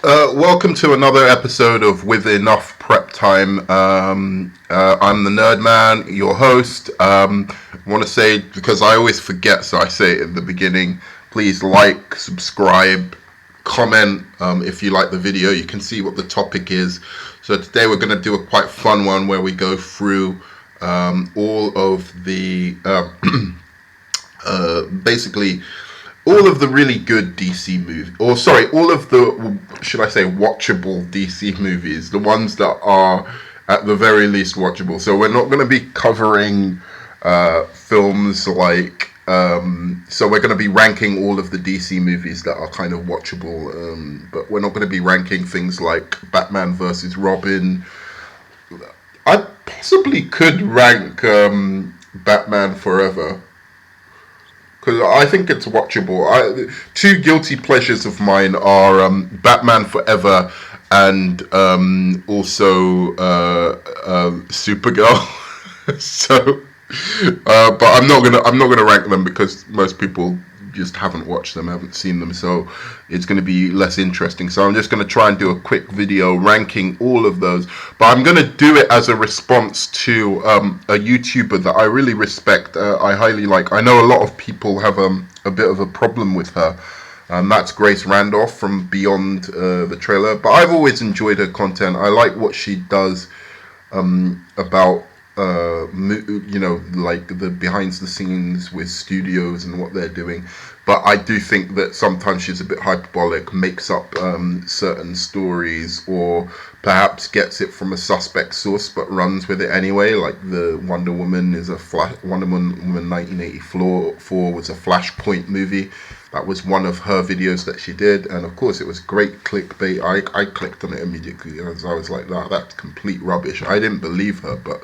Welcome to another episode of With Enough Prep Time. I'm the Nerd Man, your host. I want to say, because I always forget, so I say it in the beginning, please like, subscribe, comment if you like the video. You can see what the topic is. So today we're going to do a quite fun one where we go through all of the, basically, all of the really good DC movies, or sorry, all of the, should I say, watchable DC movies, the ones that are at the very least watchable. So we're not going to be covering films like, so we're going to be ranking all of the DC movies that are kind of watchable, but we're not going to be ranking things like Batman versus Robin. I possibly could rank Batman Forever, because I think it's watchable. Two guilty pleasures of mine are Batman Forever and also Supergirl. So, but I'm not gonna rank them because most people just haven't watched them, haven't seen them, so it's going to be less interesting. So I'm just going to try and do a quick video ranking all of those, but I'm going to do it as a response to a YouTuber that I really respect, I highly like. I know a lot of people have a bit of a problem with her, and that's Grace Randolph from Beyond the Trailer, but I've always enjoyed her content. I like what she does about like the behind the scenes with studios and what they're doing, but I do think that sometimes she's a bit hyperbolic, makes up certain stories, or perhaps gets it from a suspect source but runs with it anyway. Like the Wonder Woman 1984 was a Flashpoint movie. That was one of her videos that she did, and of course it was great clickbait. I clicked on it immediately as I was like, that's complete rubbish. I didn't believe her, but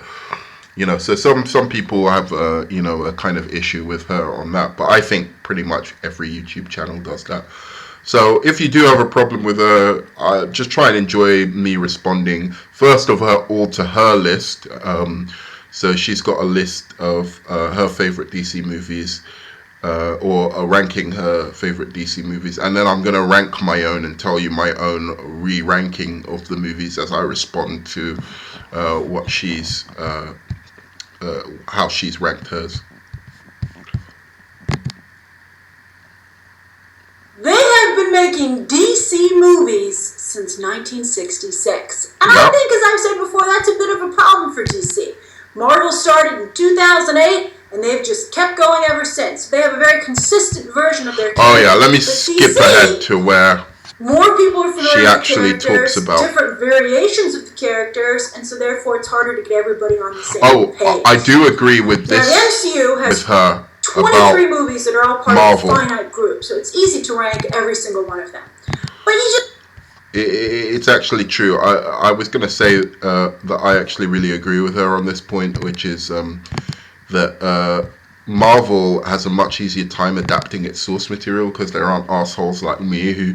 so some people have a kind of issue with her on that, but I think pretty much every YouTube channel does that. So if you do have a problem with her, just try and enjoy me responding first of all to her list. So she's got a list of her favorite DC movies, or ranking her favorite DC movies, and then I'm going to rank my own and tell you my own re-ranking of the movies as I respond to what she's how she's ranked hers. They have been making DC movies since 1966. And I think, as I've said before, that's a bit of a problem for DC. Marvel started in 2008, and they've just kept going ever since. They have a very consistent version of their characters. Oh yeah, let me skip ahead to where more people are familiar she with actually characters, talks about different variations of the characters, and so therefore it's harder to get everybody on the same page. Oh, I do agree with this. Now, the MCU has with her 23 movies that are all part Marvel. of a finite group, so it's easy to rank every single one of them. But you just... It's actually true. I was going to say that I actually really agree with her on this point, which is that Marvel has a much easier time adapting its source material because there aren't assholes like me who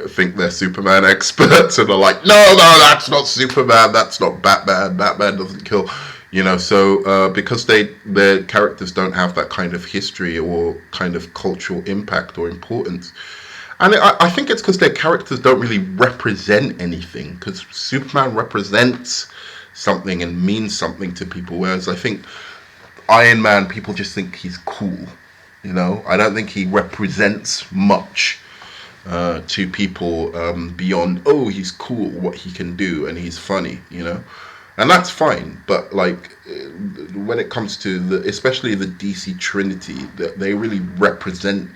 think they're Superman experts and are like, no, that's not Superman, that's not Batman, Batman doesn't kill, so because their characters don't have that kind of history or kind of cultural impact or importance. And I think it's because their characters don't really represent anything, because Superman represents something and means something to people, whereas I think Iron Man, people just think he's cool, I don't think he represents much to people beyond, oh, he's cool, what he can do, and he's funny, and that's fine. But like when it comes to especially the DC Trinity, that they really represent,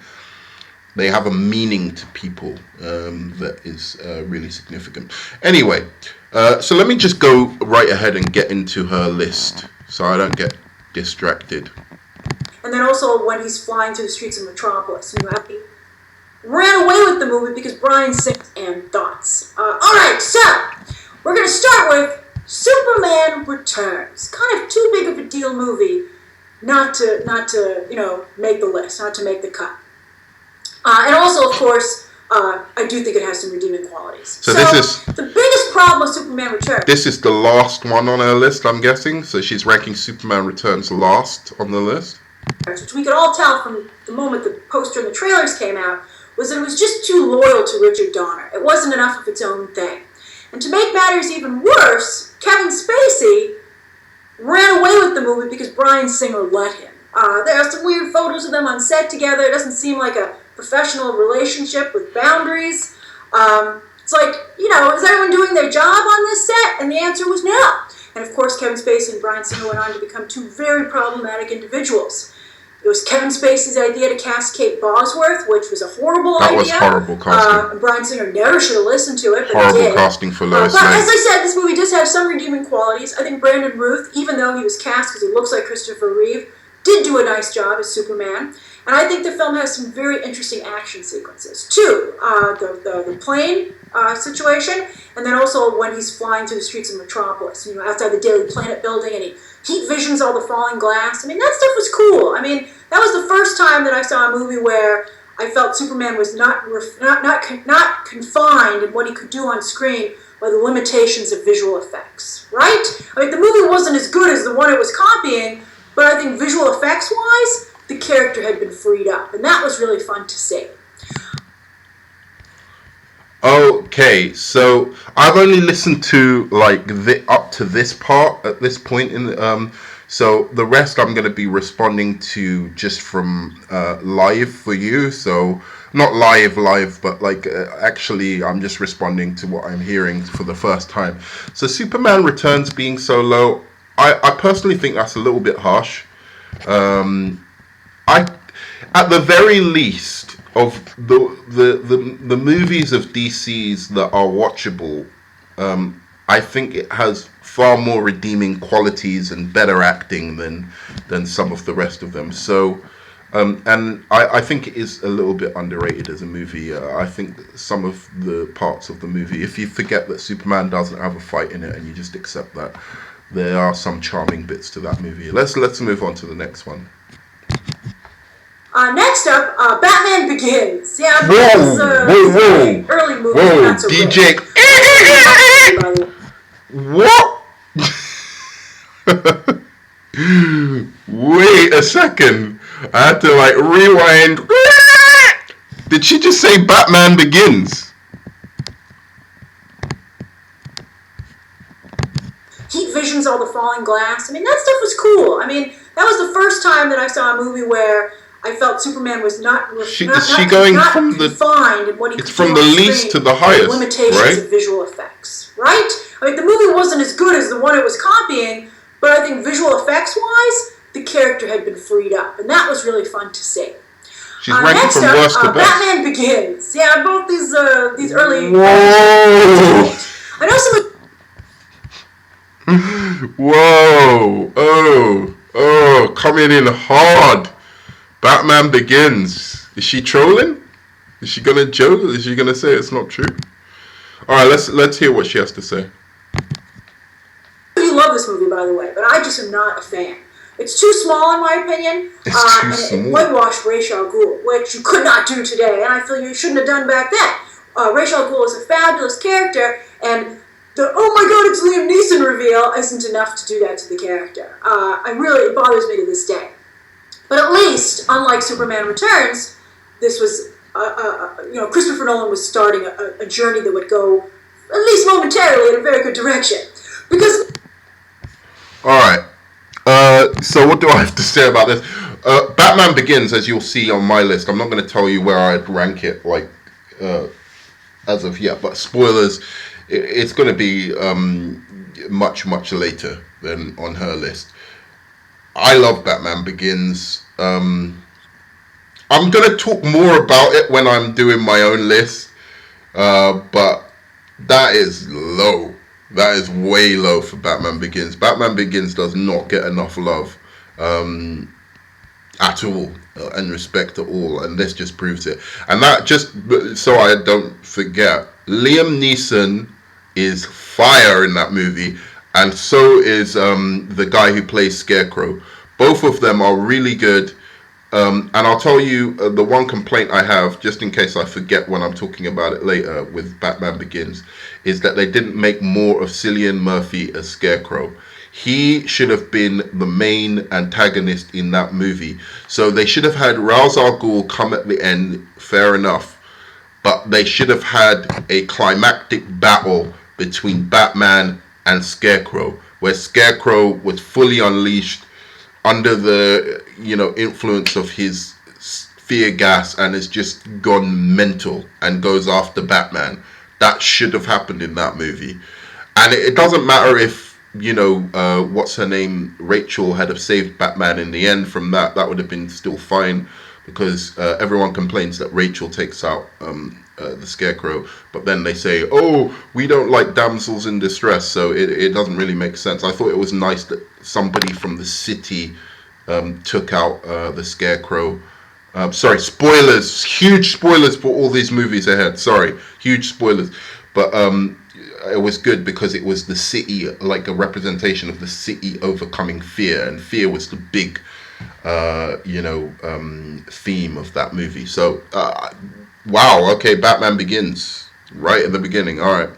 they have a meaning to people that is really significant. Anyway, so let me just go right ahead and get into her list so I don't get distracted. And then also when he's flying through the streets of Metropolis, he ran away with the movie because Brian Singer and thoughts. Alright, so we're going to start with Superman Returns. Kind of too big of a deal movie not to make the list, not to make the cut. And also, of course, I do think it has some redeeming qualities. So this is the biggest problem with Superman Returns. This is the last one on her list, I'm guessing. So she's ranking Superman Returns last on the list. Which we could all tell from the moment the poster and the trailers came out, was that it was just too loyal to Richard Donner. It wasn't enough of its own thing. And to make matters even worse, Kevin Spacey ran away with the movie because Bryan Singer let him. There are some weird photos of them on set together. It doesn't seem like a professional relationship with boundaries. It's like, is everyone doing their job on this set? And the answer was no. And of course, Kevin Spacey and Bryan Singer went on to become two very problematic individuals. It was Kevin Spacey's idea to cast Kate Bosworth, which was a horrible idea. That was horrible casting. Bryan Singer never should have listened to it, but horrible he did. Casting for Lois But Lane. as I said, this movie does have some redeeming qualities. I think Brandon Routh, even though he was cast because he looks like Christopher Reeve, did do a nice job as Superman. And I think the film has some very interesting action sequences. Two, the plane situation, and then also when he's flying through the streets of Metropolis, outside the Daily Planet building, and he heat visions all the falling glass. I mean, that stuff was cool. I mean, that was the first time that I saw a movie where I felt Superman was not confined in what he could do on screen by the limitations of visual effects, right? I mean, the movie wasn't as good as the one it was copying, but I think visual effects-wise, the character had been freed up, and that was really fun to see. Okay, so I've only listened to up to this part at this point in the, so the rest I'm going to be responding to just from live for you. So not live, but actually I'm just responding to what I'm hearing for the first time. So Superman Returns being so low, I personally think that's a little bit harsh. At the very least, of the movies of DC's that are watchable, I think it has far more redeeming qualities and better acting than some of the rest of them. So, and I think it is a little bit underrated as a movie. I think some of the parts of the movie, if you forget that Superman doesn't have a fight in it and you just accept that, there are some charming bits to that movie. Let's move on to the next one. Next up, Batman Begins. Yeah, whoa, early movie. Whoa, DJ. What? Wait a second. I had to rewind. Did she just say Batman Begins? Heat visions all the falling glass. I mean, that stuff was cool. I mean, that was the first time that I saw a movie where I felt Superman was not confined in what he could do. It's from the least to the highest, limitations right? of visual effects, right? I mean, the movie wasn't as good as the one it was copying, but I think visual effects-wise, the character had been freed up, and that was really fun to see. She's ranking from worst to best. Batman Begins. Yeah, both these early. Whoa! I know some. Whoa! Oh! Coming in hard. Batman Begins. Is she trolling? Is she gonna joke? Is she gonna say it's not true? All right, let's hear what she has to say. You love this movie, by the way, but I just am not a fan. It's too small, in my opinion. It's too small. It whitewashed Ra's al Ghul, which you could not do today, and I feel you shouldn't have done back then. Ra's al Ghul is a fabulous character, and the "oh my god, it's Liam Neeson" reveal isn't enough to do that to the character. It bothers me to this day. But at least, unlike Superman Returns, this was, Christopher Nolan was starting a journey that would go, at least momentarily, in a very good direction. Because... Alright. So what do I have to say about this? Batman Begins, as you'll see on my list, I'm not going to tell you where I'd rank it, as of yet, but spoilers, it's going to be much, much later than on her list. I love Batman Begins. I'm going to talk more about it when I'm doing my own list. But that is low. That is way low for Batman Begins. Batman Begins does not get enough love at all and respect at all. And this just proves it. And that just, so I don't forget, Liam Neeson is fire in that movie. And so is the guy who plays Scarecrow. Both of them are really good. And I'll tell you the one complaint I have, just in case I forget when I'm talking about it later with Batman Begins, is that they didn't make more of Cillian Murphy as Scarecrow. He should have been the main antagonist in that movie. So they should have had Ra's al Ghul come at the end, fair enough. but they should have had a climactic battle between Batman and Scarecrow, where Scarecrow was fully unleashed under the influence of his fear gas and has just gone mental and goes after Batman. That should have happened in that movie, and it doesn't matter if what's her name, Rachel, had have saved Batman in the end from that. That would have been still fine, because everyone complains that Rachel takes out the Scarecrow, but then they say, oh, we don't like damsels in distress, so it doesn't really make sense. I thought it was nice that somebody from the city took out the Scarecrow. Sorry, spoilers, huge spoilers for all these movies ahead. Sorry, huge spoilers, but it was good because it was the city, like a representation of the city overcoming fear, and fear was the big theme of that movie. So wow, okay, Batman Begins right at the beginning. All right.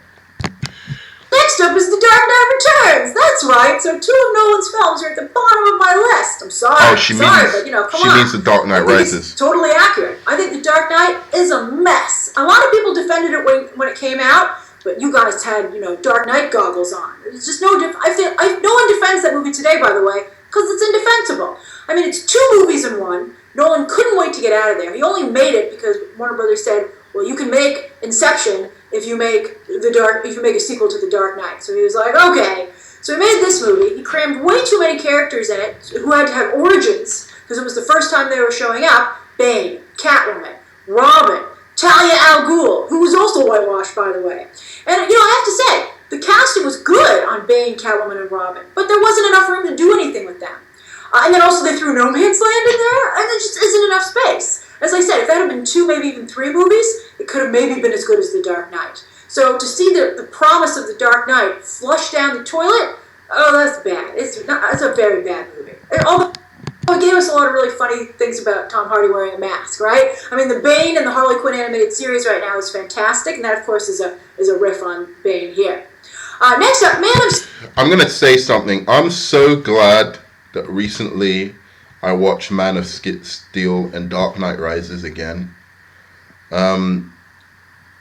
Next up is The Dark Knight Returns. That's right. So 2 of Nolan's films are at the bottom of my list. I'm sorry. Oh, come on. She means The Dark Knight Rises. It's totally accurate. I think The Dark Knight is a mess. A lot of people defended it when it came out, but you guys had, Dark Knight goggles on. It's just no different. No one defends that movie today, by the way, because it's indefensible. I mean, it's 2 movies in one. Nolan couldn't wait to get out of there. He only made it because Warner Brothers said, well, you can make Inception if you make a sequel to The Dark Knight. So he was like, okay. So he made this movie. He crammed way too many characters in it who had to have origins, because it was the first time they were showing up. Bane, Catwoman, Robin, Talia al Ghul, who was also whitewashed, by the way. And, I have to say, the casting was good on Bane, Catwoman, and Robin, but there wasn't enough room to do anything with them. And then also they threw No Man's Land in there, and there just isn't enough space. As I said, if that had been 2, maybe even 3 movies, it could have maybe been as good as The Dark Knight. So to see the promise of The Dark Knight flush down the toilet, oh, that's bad. It's a very bad movie. Although it gave us a lot of really funny things about Tom Hardy wearing a mask, right? I mean, the Bane and the Harley Quinn animated series right now is fantastic, and that, of course, is a riff on Bane here. Next up, I'm going to say something. I'm so glad that recently I watched Man of Steel and Dark Knight Rises again.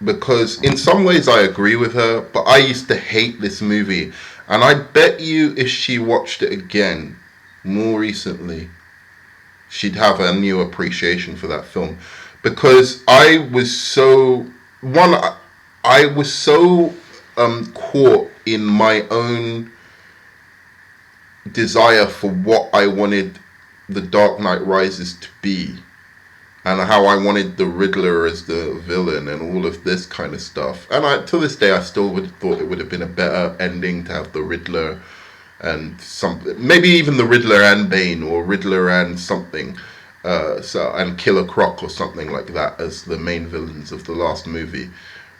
Because in some ways I agree with her, but I used to hate this movie. And I bet you if she watched it again more recently, she'd have a new appreciation for that film. Because I was so caught in my own desire for what I wanted The Dark Knight Rises to be, and how I wanted the Riddler as the villain and all of this kind of stuff. And to this day, I still would have thought it would have been a better ending to have the Riddler and maybe even the Riddler and Bane, or Riddler and something, and Killer Croc or something like that as the main villains of the last movie,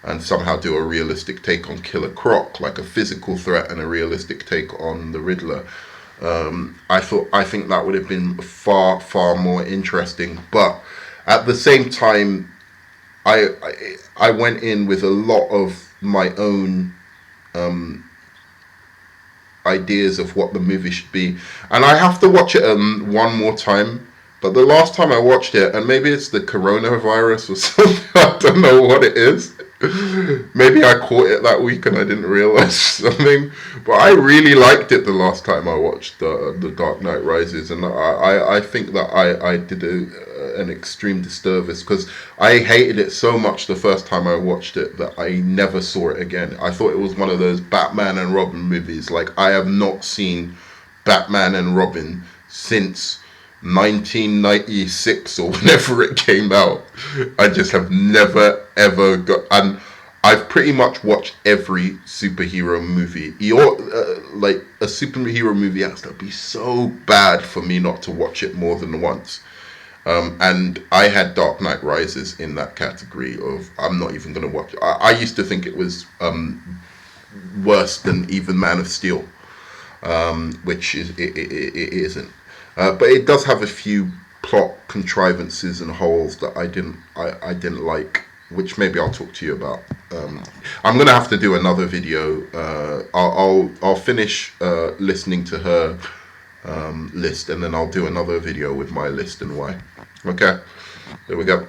and somehow do a realistic take on Killer Croc, like a physical threat, and a realistic take on the Riddler. I think that would have been far, far more interesting. But at the same time, I went in with a lot of my own ideas of what the movie should be, and I have to watch it one more time. But the last time I watched it, and maybe it's the coronavirus or something, I don't know what it is. Maybe I caught it that week and I didn't realize something. But I really liked it the last time I watched The Dark Knight Rises. And I think that I did an extreme disservice, because I hated it so much the first time I watched it that I never saw it again. I thought it was one of those Batman and Robin movies. Like, I have not seen Batman and Robin since 1996 or whenever it came out. I just have never ever got, and I've pretty much watched every superhero movie. Like, a superhero movie has to be so bad for me not to watch it more than once. And I had Dark Knight Rises in that category of I'm not even going to watch it. I used to think it was worse than even Man of Steel, which it isn't. But it does have a few plot contrivances and holes that I didn't like, which maybe I'll talk to you about. I'm gonna have to do another video. I'll finish listening to her list, and then I'll do another video with my list and why. Okay, there we go.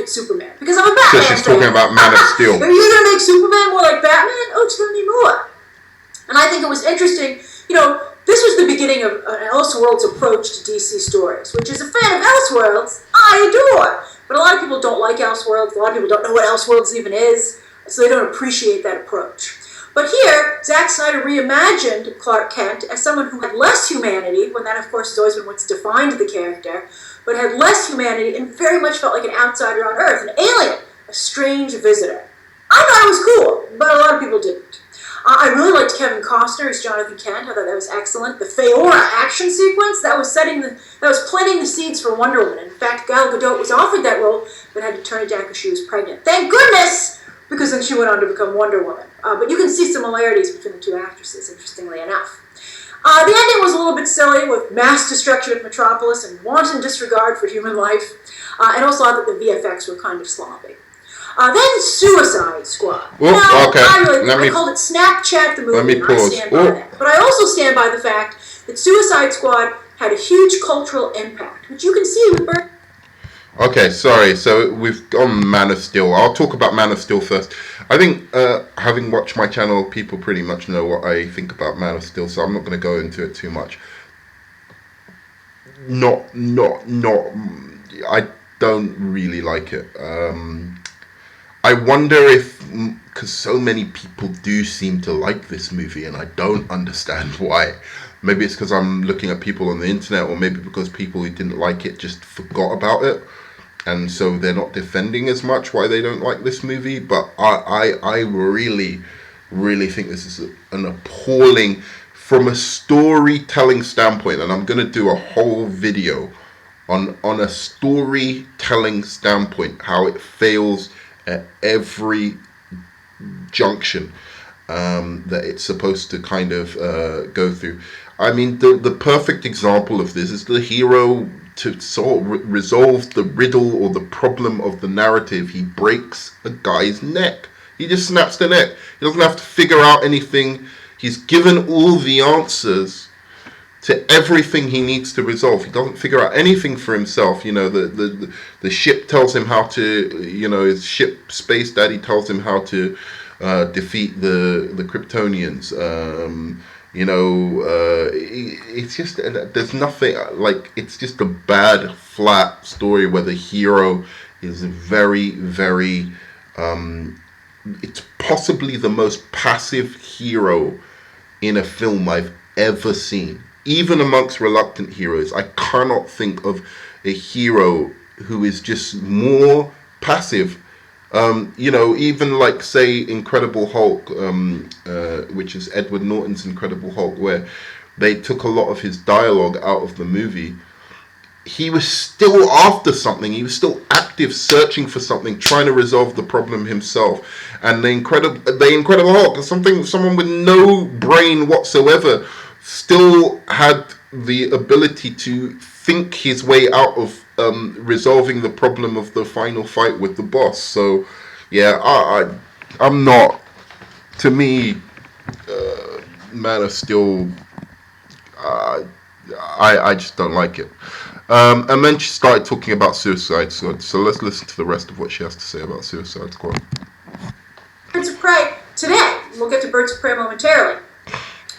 at Superman. Because I'm a So Batman she's fan. talking about Man of Steel. Are you going to make Superman more like Batman? Oh, tell me more. And I think it was interesting, this was the beginning of Elseworlds' approach to DC stories, which as a fan of Elseworlds, I adore. But a lot of people don't like Elseworlds. A lot of people don't know what Elseworlds even is, so they don't appreciate that approach. But here, Zack Snyder reimagined Clark Kent as someone who had less humanity, when that, of course, has always been what's defined the character, but had less humanity and very much felt like an outsider on Earth, an alien, a strange visitor. I thought it was cool, but a lot of people didn't. I really liked Kevin Costner as Jonathan Kent. I thought that was excellent. The Feora action sequence, that was planting the seeds for Wonder Woman. In fact, Gal Gadot was offered that role, but had to turn it down because she was pregnant. Thank goodness! Because then she went on to become Wonder Woman. But you can see similarities between the two actresses, interestingly enough. The ending was a little bit silly, with mass destruction of Metropolis and wanton disregard for human life. And also I thought the VFX were kind of sloppy. Then Suicide Squad. Okay. I called it Snapchat the movie. Let me pause. I stand by that. But I also stand by the fact that Suicide Squad had a huge cultural impact, which you can see with Bert. Okay, sorry. So we've gone Man of Steel. I'll talk about Man of Steel first. I think, having watched my channel, people pretty much know what I think about Man of Steel, so I'm not going to go into it too much. I don't really like it. I wonder if, because so many people do seem to like this movie, and I don't understand why. Maybe it's because I'm looking at people on the internet, or maybe because people who didn't like it just forgot about it, and so they're not defending as much why they don't like this movie. But I really, really think this is an appalling, from a storytelling standpoint, and I'm going to do a whole video on a storytelling standpoint, how it fails at every junction that it's supposed to kind of go through. I mean, the perfect example of this is the hero, to sort of resolve the riddle or the problem of the narrative, he breaks a guy's neck. He just snaps the neck. He doesn't have to figure out anything. He's given all the answers to everything he needs to resolve. He doesn't figure out anything for himself. The ship tells him how to, his ship Space Daddy tells him how to defeat the Kryptonians. It's just, there's nothing, like, it's just a bad, flat story where the hero is very, very, it's possibly the most passive hero in a film I've ever seen. Even amongst reluctant heroes, I cannot think of a hero who is just more passive. Even like, say, Incredible Hulk, which is Edward Norton's Incredible Hulk, where they took a lot of his dialogue out of the movie. He was still after something. He was still active, searching for something, trying to resolve the problem himself. And the Incredible Hulk, someone with no brain whatsoever, still had the ability to think his way out of resolving the problem of the final fight with the boss. So, yeah, I'm not. To me, Man of Steel, I just don't like it. And then she started talking about Suicide Squad. So let's listen to the rest of what she has to say about Suicide Squad. Birds of Prey today. We'll get to Birds of Prey momentarily.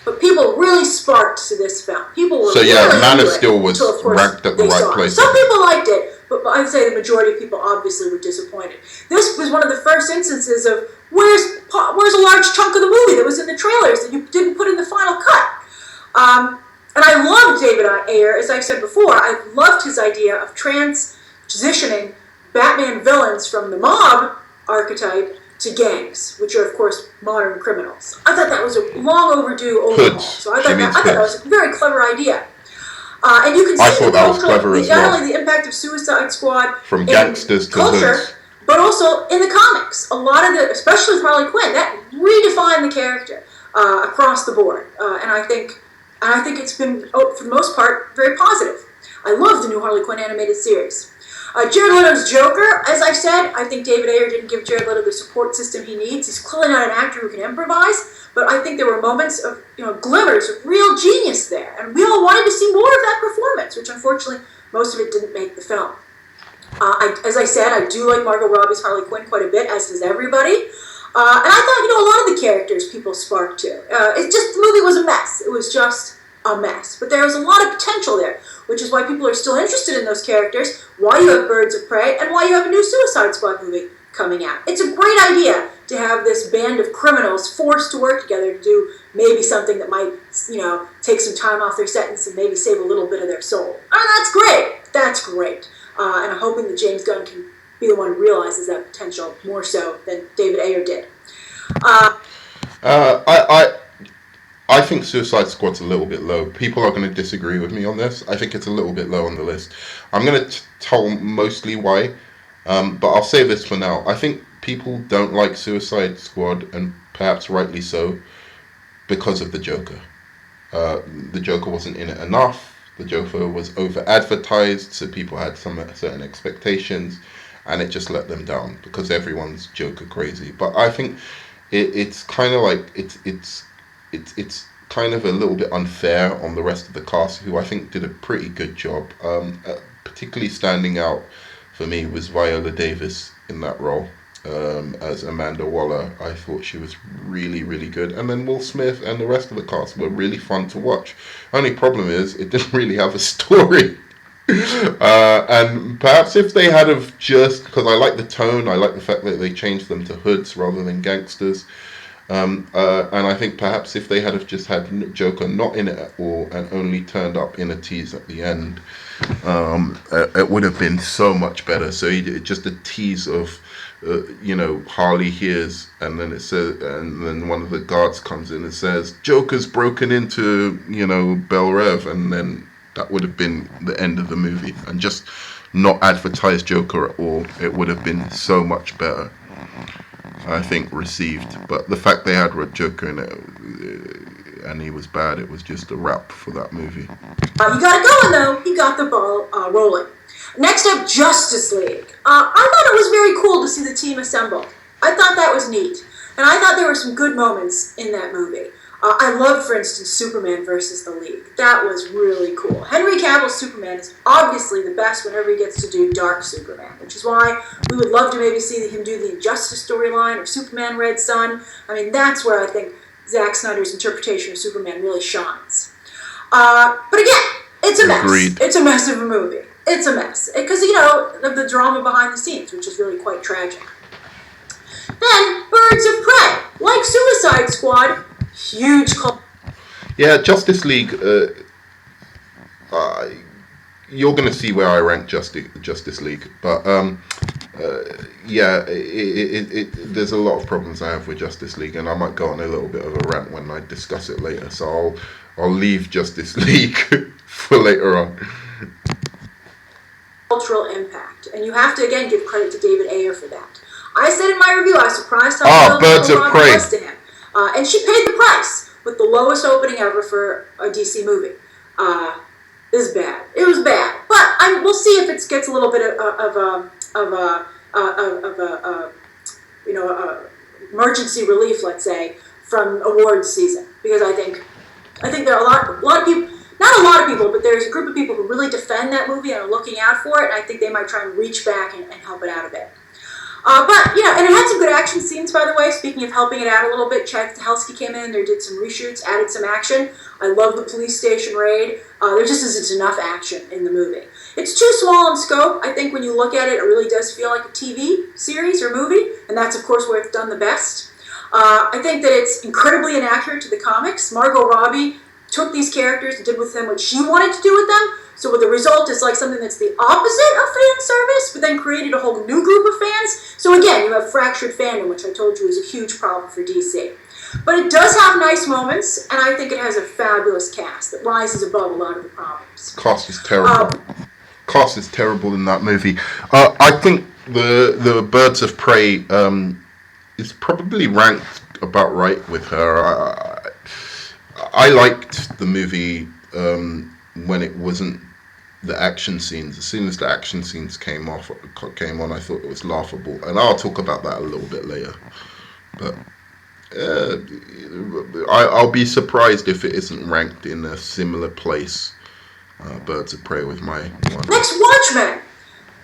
But people really sparked to this film. People were Man of Steel was ranked at the right place. Some people liked it, but I'd say the majority of people obviously were disappointed. This was one of the first instances of where's a large chunk of the movie that was in the trailers that you didn't put in the final cut. And I loved David Ayer, as I've said before. I loved his idea of transitioning Batman villains from the mob archetype to gangs, which are, of course, modern criminals. I thought that was a long overdue overhaul. So I thought that was a very clever idea. And you can see that was clever as not only the impact of Suicide Squad from gangsters to culture, hoods, but also in the comics. A lot of especially with Harley Quinn, that redefined the character across the board. And I think it's been, for the most part, very positive. I love the new Harley Quinn animated series. Jared Leto's Joker, as I said, I think David Ayer didn't give Jared Leto the support system he needs. He's clearly not an actor who can improvise, but I think there were moments of, glimmers of real genius there, and we all wanted to see more of that performance, which unfortunately most of it didn't make the film. As I said, I do like Margot Robbie's Harley Quinn quite a bit, as does everybody. And I thought, a lot of the characters people sparked to. The movie was a mess. It was just a mess. But there was a lot of potential there, which is why people are still interested in those characters, why you have Birds of Prey, and why you have a new Suicide Squad movie coming out. It's a great idea to have this band of criminals forced to work together to do maybe something that might, take some time off their sentence and maybe save a little bit of their soul. That's great. That's great. And I'm hoping that James Gunn can be the one who realizes that potential more so than David Ayer did. I think Suicide Squad's a little bit low. People are going to disagree with me on this. I think it's a little bit low on the list. I'm going to tell mostly why, but I'll say this for now. I think people don't like Suicide Squad, and perhaps rightly so, because of the Joker. The Joker wasn't in it enough. The Joker was over-advertised, so people had some certain expectations, and it just let them down because everyone's Joker crazy. But I think it's kind of like it's kind of a little bit unfair on the rest of the cast, who I think did a pretty good job. Particularly standing out for me was Viola Davis in that role. As Amanda Waller, I thought she was really, really good. And then Will Smith and the rest of the cast were really fun to watch. Only problem is, it didn't really have a story. And perhaps if they had have just, because I like the tone, I like the fact that they changed them to hoods rather than gangsters. And I think perhaps if they had have just had Joker not in it at all and only turned up in a tease at the end, it would have been so much better. So just a tease of, Harley hears, and then it says, and then one of the guards comes in and says, "Joker's broken into, Bel Rev," and then that would have been the end of the movie, and just not advertise Joker at all. It would have been so much better, I think, received. But the fact they had Joker in it, and he was bad, it was just a wrap for that movie. You got it going, though. He got the ball rolling. Next up, Justice League. I thought it was very cool to see the team assemble. I thought that was neat. And I thought there were some good moments in that movie. I loved, for instance, Superman versus the League. That was really cool. Henry Cavill's Superman is obviously the best whenever he gets to do Dark Superman, which is why we would love to maybe see him do the Injustice storyline or Superman Red Sun. I mean, that's where I think Zack Snyder's interpretation of Superman really shines. But again, it's a mess. Agreed. It's a mess of a movie. It's a mess. Because, of the drama behind the scenes, which is really quite tragic. Then, Birds of Prey. Like Suicide Squad, huge cult. Yeah, Justice League, you're going to see where I rank Justice League. But, there's a lot of problems I have with Justice League, and I might go on a little bit of a rant when I discuss it later. So I'll leave Justice League for later on. Cultural impact, and you have to again give credit to David Ayer for that. I said in my review I was surprised how Birds of Prey was to him, and she paid the price with the lowest opening ever for a DC movie. It was bad. It was bad, but we'll see if it gets a little bit of emergency relief, let's say, from awards season, because I think there are a lot of people. Not a lot of people, but there's a group of people who really defend that movie and are looking out for it, and I think they might try and reach back and help it out a bit. And it had some good action scenes, by the way. Speaking of helping it out a little bit, Chad Stahelski came in, they did some reshoots, added some action. I love the police station raid. There just isn't enough action in the movie. It's too small in scope. I think when you look at it, it really does feel like a TV series or movie, and that's, of course, where it's done the best. I think that it's incredibly inaccurate to the comics. Margot Robbie took these characters and did with them what she wanted to do with them. So the result is like something that's the opposite of fan service, but then created a whole new group of fans. So again, you have fractured fandom, which I told you is a huge problem for DC. But it does have nice moments, and I think it has a fabulous cast that rises above a lot of the problems. Cast is terrible. Cast is terrible in that movie. I think the Birds of Prey is probably ranked about right with her. I liked the movie when it wasn't the action scenes. As soon as the action scenes came on, I thought it was laughable, and I'll talk about that a little bit later. But I'll be surprised if it isn't ranked in a similar place. Birds of Prey with my one. Next, Watchmen.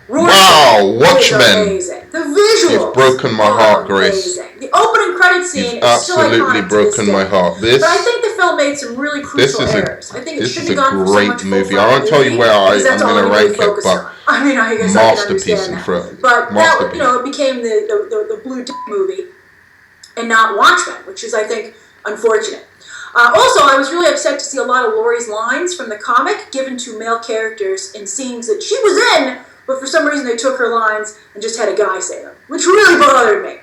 Wow, Watchman. Amazing. The visuals. You've broken my heart, Grace. Amazing. The opening credit scene You've is still absolutely iconic to this broken day. my heart. But I think the film made some really crucial errors. I think it shouldn't have gone for so much movie. full I won't tell you where I'm going to rank it, but I mean, I guess I can understand that. But that, it became the Blue Dick movie and not Watchmen, which is, I think, unfortunate. Also, I was really upset to see a lot of Laurie's lines from the comic given to male characters in scenes that she was in, but for some reason they took her lines and just had a guy say them, which really bothered me.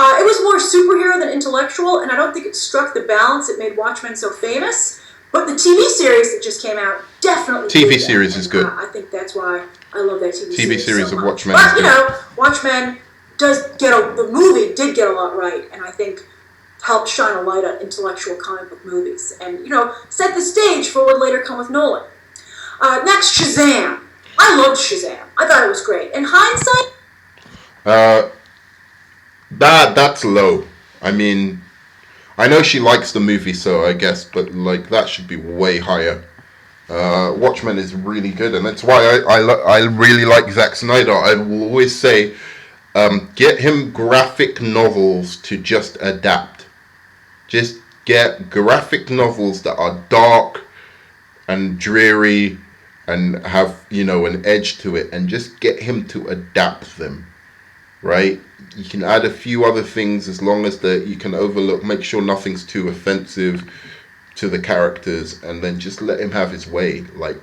It was more superhero than intellectual, and I don't think it struck the balance that made Watchmen so famous. But the TV series that just came out definitely TV series is good. I think that's why I love that TV series so of much. Watchmen. But Watchmen the movie did get a lot right, and I think helped shine a light on intellectual comic book movies, and set the stage for what would later come with Nolan. Next, Shazam. I loved Shazam. I thought it was great. In hindsight, that's low. I mean, I know she likes the movie, so I guess, but that should be way higher. Watchmen is really good, and that's why I really like Zack Snyder. I will always say, get him graphic novels to just adapt. Just get graphic novels that are dark and dreary and have an edge to it, and just get him to adapt them. Right? You can add a few other things as long as you can overlook, make sure nothing's too offensive to the characters, and then just let him have his way, like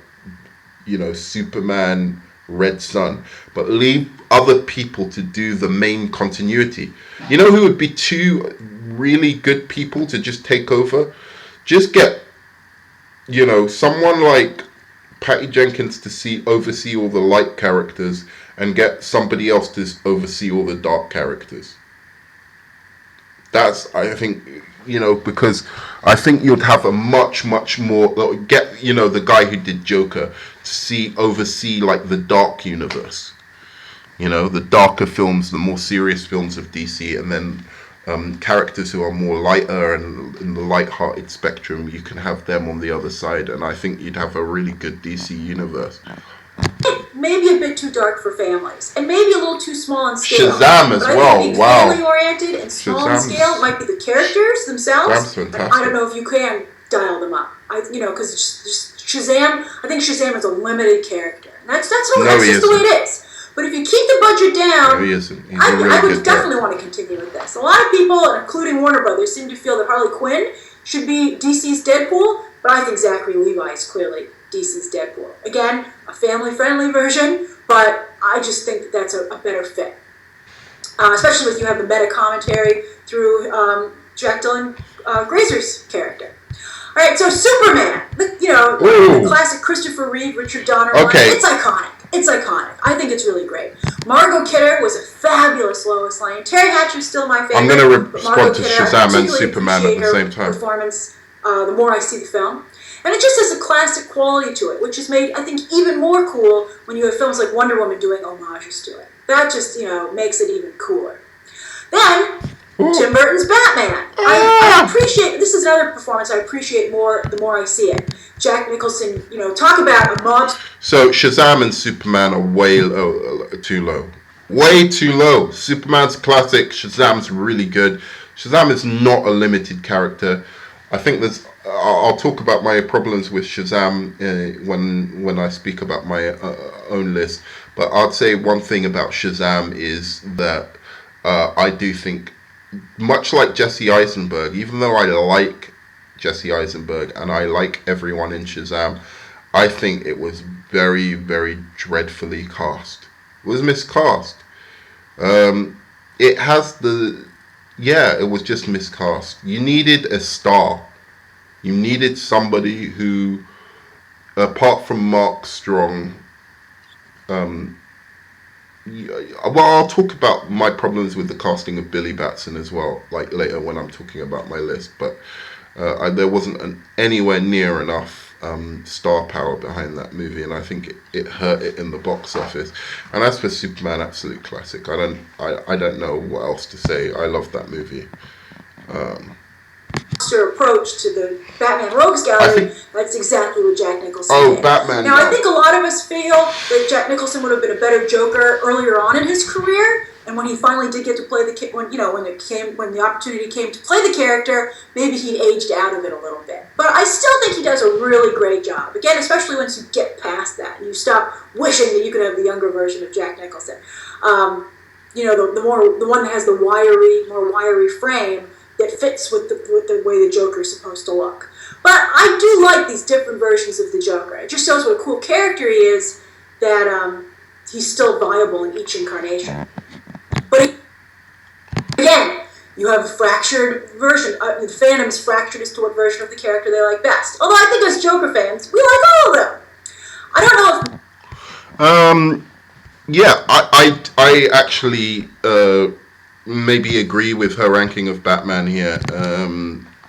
Superman, Red Sun, but leave other people to do the main continuity. Who would be two really good people to just take over? Just get someone like Patty Jenkins to oversee all the light characters, and get somebody else to oversee all the dark characters. That's, I think, because I think you'd have a much more, get, the guy who did Joker to oversee like the dark universe. The darker films, the more serious films of DC, and then characters who are more lighter and in the light-hearted spectrum, you can have them on the other side, and I think you'd have a really good DC universe. Maybe a bit too dark for families, and maybe a little too small in scale. Shazam as well. Wow. Family-oriented and small in scale might be the characters themselves. Fantastic. I don't know if you can dial them up. Because Shazam. I think Shazam is a limited character. That's just the way it is. But if you keep the budget down, no, he isn't. I would definitely want to continue with this. A lot of people, including Warner Brothers, seem to feel that Harley Quinn should be DC's Deadpool, but I think Zachary Levi is clearly DC's Deadpool. Again, a family-friendly version, but I just think that that's a better fit. Especially if you have the meta commentary through Jack Dylan Grazer's character. All right, so Superman, the classic Christopher Reeve, Richard Donner line. It's iconic. I think it's really great. Margot Kidder was a fabulous Lois Lane. Terry Hatcher's still my favorite. I'm going to respond to Shazam and Superman at the same time. Performance, the more I see the film. And it just has a classic quality to it, which is made, I think, even more cool when you have films like Wonder Woman doing homages to it. That just, makes it even cooler. Then, Tim Burton's Batman. I appreciate, this is another performance I appreciate more the more I see it. Jack Nicholson, talk about a mob. So Shazam and Superman are way too low. Way too low. Superman's classic, Shazam's really good. Shazam is not a limited character. I think I'll talk about my problems with Shazam when I speak about my own list. But I'd say one thing about Shazam is that I do think, much like Jesse Eisenberg, even though I like Jesse Eisenberg and I like everyone in Shazam, I think it was very, very dreadfully cast. It was miscast. It was just miscast. You needed a star. You needed somebody who, apart from Mark Strong, I'll talk about my problems with the casting of Billy Batson as well, like later when I'm talking about my list. But there wasn't anywhere near enough star power behind that movie, and I think it hurt it in the box office. And as for Superman, absolute classic. I don't know what else to say. I love that movie. approach to the Batman Rogues Gallery, that's exactly what Jack Nicholson did. Batman. Now, I think a lot of us feel that Jack Nicholson would have been a better Joker earlier on in his career, and when he finally did get to play when the opportunity came to play the character, maybe he aged out of it a little bit. But I still think he does a really great job. Again, especially once you get past that and you stop wishing that you could have the younger version of Jack Nicholson. The one that has the more wiry frame that fits with the way the Joker is supposed to look. But I do like these different versions of the Joker. It just shows what a cool character he is, that he's still viable in each incarnation. But again, you have a fractured version. The fandom's fractured as to what version of the character they like best. Although I think as Joker fans, we like all of them. I don't know if... Yeah, I actually maybe agree with her ranking of Batman here.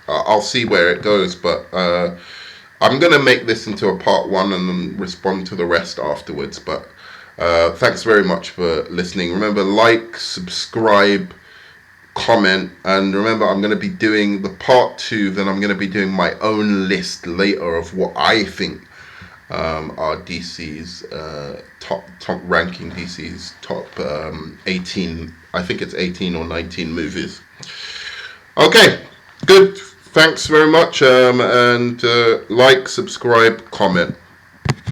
I'll see where it goes, but I'm going to make this into a part 1 and then respond to the rest afterwards. But thanks very much for listening. Remember, like, subscribe, comment, and remember, I'm going to be doing the part 2, then I'm going to be doing my own list later of what I think are DC's top ranking DC's top 18, I think it's 18 or 19 movies. Okay, good. Thanks very much, and like, subscribe, comment.